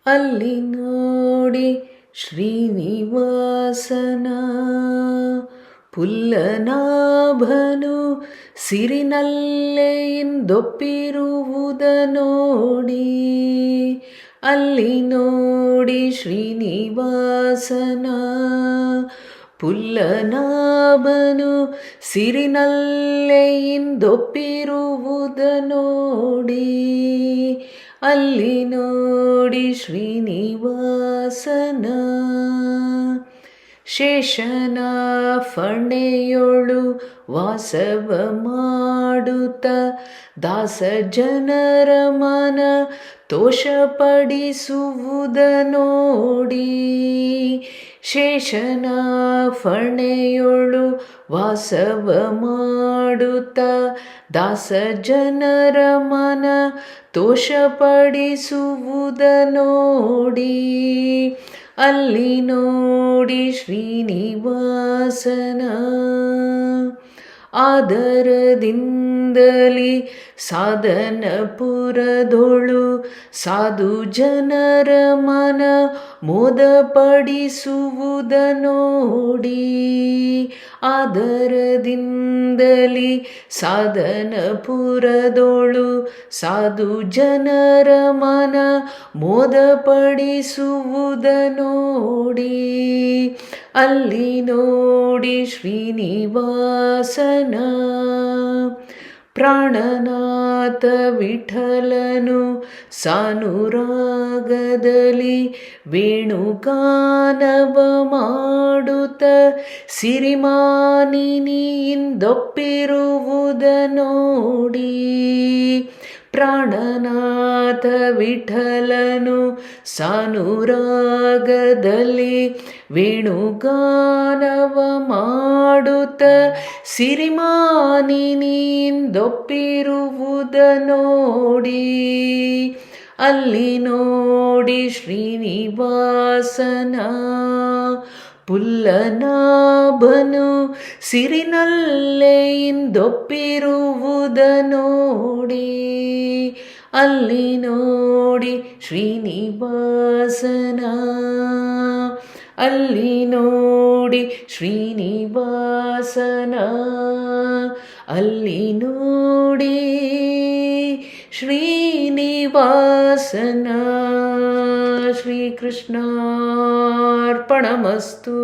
ಅಲ್ಲಿ ನೋಡಿ ಶ್ರೀನಿವಾಸನ ಪುಲ್ಲನಾಭನು ಸಿರಿನಲ್ಲೆ ಇಂದೊಪ್ಪಿರುವುದ ನೋಡಿ. ಅಲ್ಲಿ ನೋಡಿ ಶ್ರೀನಿವಾಸನ ಪುಲ್ಲನಾಭನು ಸಿರಿನಲ್ಲೆ ಇಂದೊಪ್ಪಿರುವುದ ನೋಡಿ. ಅಲ್ಲಿ ನೋಡಿ ಶ್ರೀನಿವಾಸನ ಶೇಷನ ಫಣೆಯೊಳು ವಾಸವ ಮಾಡುತ್ತ ದಾಸ ಜನರ ಮನ ತೋಷಪಡಿಸುವುದ ನೋಡಿ. ಶೇಷನ ಫಣೆಯೊಳು ವಾಸವ ಮಾಡುತ್ತ ದಾಸ ಜನರ ಮನ ತೋಷಪಡಿಸುವುದ ನೋಡಿ. ಅಲ್ಲಿ ನೋಡಿ ಶ್ರೀನಿವಾಸನ ಆದರದಿಂದಲಿ ಸಾಧನಪುರದೊಳು ಸಾಧು ಜನರ ಮನ ಮೋದಪಡಿಸುವುದ ನೋಡಿ. ಆದರದಿಂದಲಿ ಸಾಧನಪುರದೊಳು ಸಾಧು ಜನರ ಮನ ಮೋದಪಡಿಸುವುದ ನೋಡಿ. ಅಲ್ಲಿ ನೋಡಿ ಶ್ರೀನಿವಾಸನ ಪ್ರಾಣನಾಥ ವಿಠಲನು ಸಾನುರಾಗದಲ್ಲಿ ವೇಣುಗಾನವ ಮಾಡುತ್ತ ಸಿರಿಮಾನಿನಿಯಿಂದೊಪ್ಪಿರುವುದ ನೋಡಿ. ಪ್ರಾಣನಾಥ ವಿಠಲನು ಸಾನುರಾಗದಲ್ಲಿ ವೇಣುಗಾನವ ಮಾಡುತ್ತ ಸಿರಿಮಾನಿನಿಯಿಂದೊಪ್ಪಿರುವುದ ನೋಡಿ. ಅಲ್ಲಿ ನೋಡಿ ಶ್ರೀನಿವಾಸನ ಪುಲ್ಲನಾಭನು ಸಿರಿನಲ್ಲೆ ಇಂದೊಪ್ಪಿರುವುದ ನೋಡಿ. ಅಲ್ಲಿ ನೋಡಿ ಶ್ರೀನಿವಾಸನ ಅಲ್ಲಿ ನೋಡಿ ಶ್ರೀನಿವಾಸನ ಅಲ್ಲಿ ನೋಡಿ ಶ್ರೀನಿವಾಸನ. ಶ್ರೀಕೃಷ್ಣಾರ್ಪಣಮಸ್ತು.